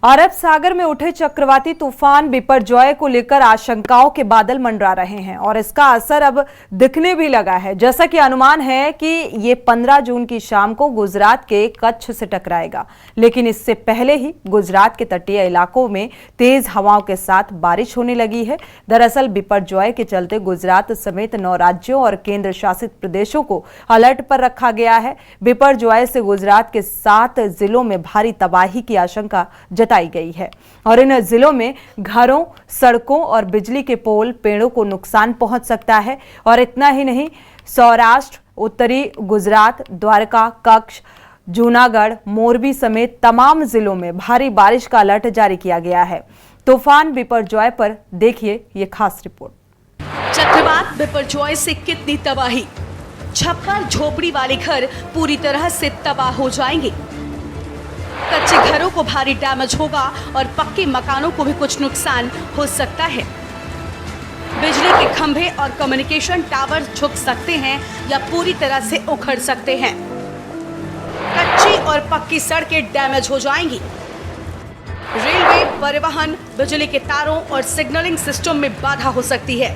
अरब सागर में उठे चक्रवाती तूफान बिपरजॉय को लेकर आशंकाओं के बादल मंडरा रहे हैं और इसका असर अब दिखने भी लगा है। जैसा कि अनुमान है कि ये 15 जून की शाम को गुजरात के कच्छ से टकराएगा, लेकिन इससे पहले ही गुजरात के तटीय इलाकों में तेज हवाओं के साथ बारिश होने लगी है। दरअसल बिपरजॉय के चलते गुजरात समेत 9 राज्यों और केंद्र शासित प्रदेशों को अलर्ट पर रखा गया है। बिपरजॉय से गुजरात के 7 जिलों में भारी तबाही की आशंका जताई गई है और इन जिलों में घरों, सड़कों और बिजली के पोल, पेड़ों को नुकसान पहुंच सकता है। और इतना ही नहीं, सौराष्ट्र, उत्तरी गुजरात, द्वारका, कच्छ, जूनागढ़, मोरबी समेत तमाम जिलों में भारी बारिश का अलर्ट जारी किया गया है। तूफान बिपरजॉय पर देखिए ये खास रिपोर्ट। चक्रवात बिपरजॉय से कितनी तबाही, छप्पर झोपड़ी वाले घर पूरी तरह से तबाह हो जाएंगे। कच्चे घरों को भारी डैमेज होगा और पक्के मकानों को भी कुछ नुकसान हो सकता है। बिजली के खंभे और कम्युनिकेशन टावर झुक सकते हैं या पूरी तरह से उखड़ सकते हैं। कच्ची और पक्की सड़कें डैमेज हो जाएंगी। रेलवे, परिवहन, बिजली के तारों और सिग्नलिंग सिस्टम में बाधा हो सकती है।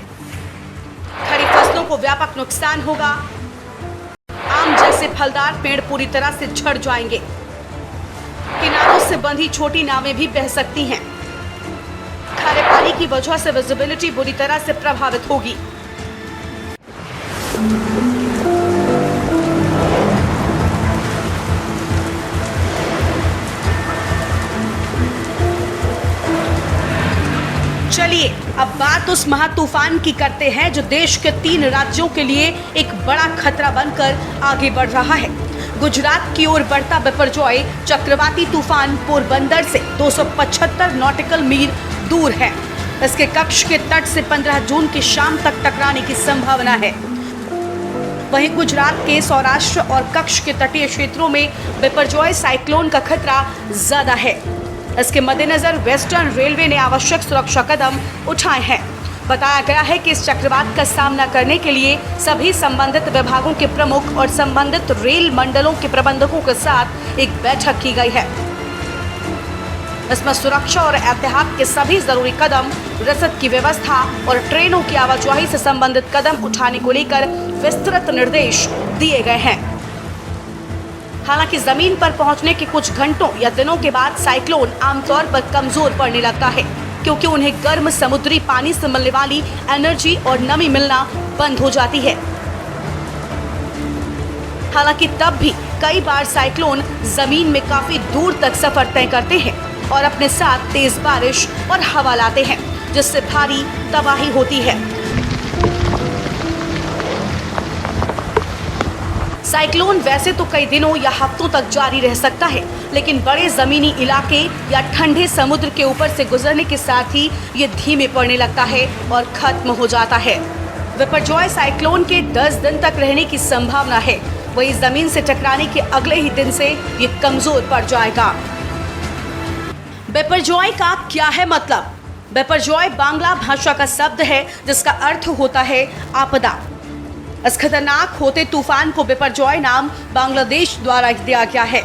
खरीफ फसलों को व्यापक नुकसान होगा। आम जैसे फलदार पेड़ पूरी तरह से झड़ जाएंगे। किनारों से बंधी छोटी नावें भी बह सकती हैं। खारे पानी की वजह से विजिबिलिटी बुरी तरह से प्रभावित होगी। चलिए अब बात उस महातूफान की करते हैं जो देश के 3 राज्यों के लिए एक बड़ा खतरा बनकर आगे बढ़ रहा है। गुजरात की ओर बढ़ता बिपरजॉय चक्रवाती तूफान पोरबंदर से 275 नॉटिकल मील दूर है। इसके कच्छ के तट से 15 जून की शाम तक टकराने की संभावना है। वहीं गुजरात के सौराष्ट्र और कच्छ के तटीय क्षेत्रों में बिपरजॉय साइक्लोन का खतरा ज्यादा है। इसके मद्देनजर वेस्टर्न रेलवे ने आवश्यक सुरक्षा कदम उठाए हैं। बताया गया है कि इस चक्रवात का सामना करने के लिए सभी संबंधित विभागों के प्रमुख और संबंधित रेल मंडलों के प्रबंधकों के साथ एक बैठक की गई है। इसमें सुरक्षा और एहतियात के सभी जरूरी कदम, रसद की व्यवस्था और ट्रेनों की आवाजाही से संबंधित कदम उठाने को लेकर विस्तृत निर्देश दिए गए हैं। हालांकि जमीन पर पहुंचने के कुछ घंटों या दिनों के बाद साइक्लोन आमतौर पर कमजोर पड़ने लगता है, क्योंकि उन्हें गर्म समुद्री पानी से मिलने वाली एनर्जी और नमी मिलना बंद हो जाती है। हालांकि तब भी कई बार साइक्लोन जमीन में काफी दूर तक सफर तय करते हैं और अपने साथ तेज बारिश और हवा लाते हैं, जिससे भारी तबाही होती है। साइक्लोन वैसे तो कई दिनों या हफ्तों तक जारी रह सकता है, लेकिन बड़े जमीनी इलाके या ठंडे समुद्र के ऊपर से गुजरने के साथ ही ये धीमे पड़ने लगता है और खत्म हो जाता है। बिपरजॉय साइक्लोन के 10 दिन तक रहने की संभावना है। वही जमीन से टकराने के अगले ही दिन से ये कमजोर पड़ जाएगा। बिपरजॉय का क्या है मतलब? बिपरजॉय बांग्ला भाषा का शब्द है जिसका अर्थ होता है आपदा। इस खतरनाक होते तूफान को बिपरजॉय नाम बांग्लादेश द्वारा दिया गया है।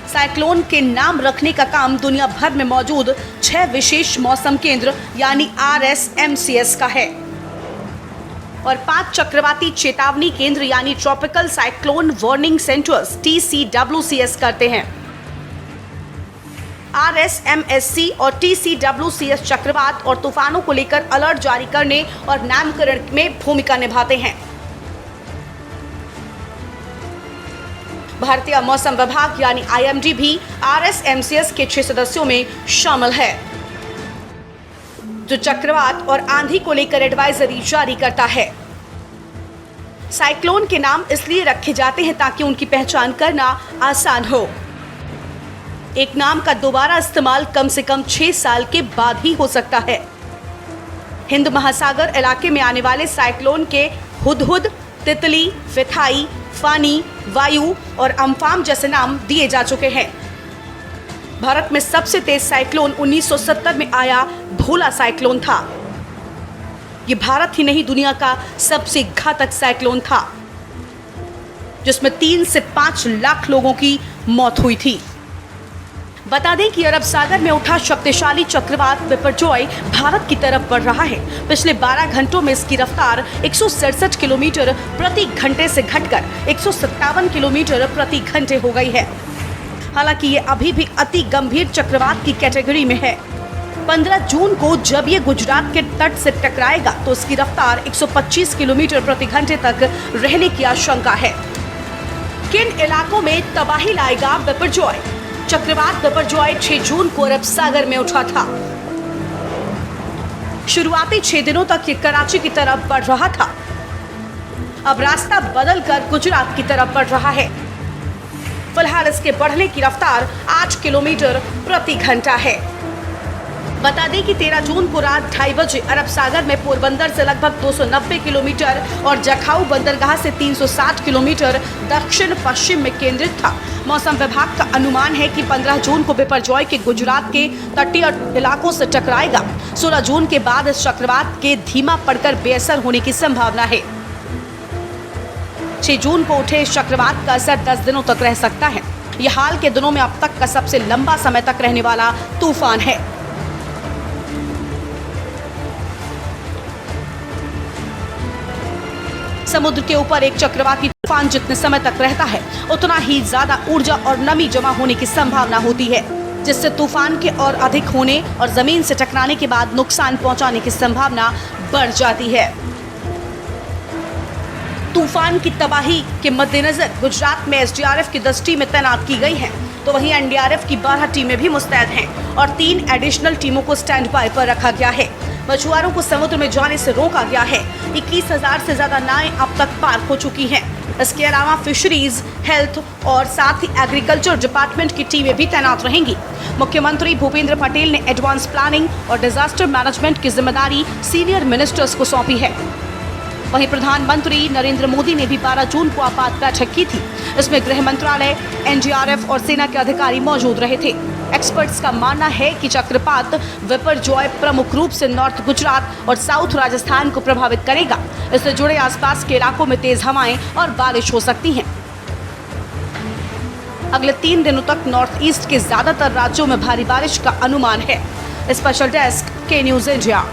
साइक्लोन के नाम रखने का काम दुनिया भर में मौजूद 6 विशेष मौसम केंद्र यानी RSMCS का है और 5 चक्रवाती चेतावनी केंद्र यानी tropical cyclone warning centres TCWCS करते हैं। RSMSC और TCWCS चक्रवात और तूफानों को लेकर अलर्ट जारी करने और नामकरण में भूमिका निभाते हैं। भारतीय मौसम विभाग यानी IMD भी RSMCS के 6 सदस्यों में शामिल है, जो चक्रवात और आंधी को लेकर एडवाइजरी जारी करता है। साइक्लोन के नाम इसलिए रखे जाते हैं ताकि उनकी पहचान करना आसान हो। एक नाम का दोबारा इस्तेमाल कम से कम 6 साल के बाद ही हो सकता है। हिंद महासागर इलाके में आने वाले साइक्लोन के हुदहुद, तितली, फिथाई, फानी, वायु और अम्फान जैसे नाम दिए जा चुके हैं। भारत में सबसे तेज साइक्लोन 1970 में आया भोला साइक्लोन था। ये भारत ही नहीं, दुनिया का सबसे घातक साइक्लोन था, जिसमें 3 से 5 लाख लोगों की मौत हुई थी। बता दें कि अरब सागर में उठा शक्तिशाली चक्रवात बिपरजॉय भारत की तरफ बढ़ रहा है। पिछले 12 घंटों में इसकी रफ्तार 167 किलोमीटर प्रति घंटे से घटकर 157 किलोमीटर प्रति घंटे हो गई है। हालांकि ये अभी भी अति गंभीर चक्रवात की कैटेगरी में है। 15 जून को जब ये गुजरात के तट से टकराएगा तो इसकी रफ्तार 125 किलोमीटर प्रति घंटे तक रहने की आशंका है। किन इलाकों में तबाही लाएगा बिपरजॉय? चक्रवात बिपरजॉय 6 जून को अरब सागर में उठा था। शुरुआती 6 दिनों तक ये कराची की तरफ बढ़ रहा था। अब रास्ता बदलकर गुजरात की तरफ बढ़ रहा है। फिलहाल इसके बढ़ने की रफ्तार 8 किलोमीटर प्रति घंटा है। बता दें कि 13 जून को रात 2:30 बजे अरब सागर में पोरबंदर से लगभग 290 किलोमीटर और जखाऊ बंदरगाह से 360 किलोमीटर दक्षिण पश्चिम में केंद्रित था। मौसम विभाग का अनुमान है कि 15 जून को बिपरजॉय के गुजरात के तटीय इलाकों से टकराएगा। 16 जून के बाद इस चक्रवात के धीमा पड़कर बेअसर होने की संभावना है। 6 जून को उठे इस चक्रवात का असर 10 दिनों तक रह सकता है। यह हाल के दिनों में अब तक का सबसे लंबा समय तक रहने वाला तूफान है। समुद्र के ऊपर एक चक्रवाती तूफान जितने समय तक रहता है उतना ही ज्यादा ऊर्जा और नमी जमा होने की संभावना होती है, जिससे तूफान के और अधिक होने और जमीन से टकराने के बाद नुकसान पहुंचाने की संभावना बढ़ जाती है। तूफान की तबाही के मद्देनजर गुजरात में एसडीआरएफ की 10 टीमें तैनात की गई हैं, तो वहीं एनडीआरएफ की 12 टीमें भी मुस्तैद हैं और 3 एडिशनल टीमों को स्टैंड बाय पर रखा गया है। मछुआरों को समुद्र में जाने से रोका गया है। 21,000 से ज्यादा नावें अब तक पार हो चुकी हैं। इसके अलावा फिशरीज, हेल्थ और साथ ही एग्रीकल्चर डिपार्टमेंट की टीमें भी तैनात रहेंगी। मुख्यमंत्री भूपेंद्र पटेल ने एडवांस प्लानिंग और डिजास्टर मैनेजमेंट की जिम्मेदारी सीनियर मिनिस्टर्स को सौंपी है। वहीं प्रधानमंत्री नरेंद्र मोदी ने भी 12 जून को आपात बैठक की थी। इसमें गृह मंत्रालय, एनडीआरएफ और सेना के अधिकारी मौजूद रहे थे। एक्सपर्ट्स का मानना है कि चक्रवात बिपरजॉय प्रमुख रूप से नॉर्थ गुजरात और साउथ राजस्थान को प्रभावित करेगा। इससे जुड़े आसपास के इलाकों में तेज हवाएं और बारिश हो सकती हैं। अगले 3 दिनों तक नॉर्थ ईस्ट के ज्यादातर राज्यों में भारी बारिश का अनुमान है। स्पेशल डेस्क के न्यूज इंडिया।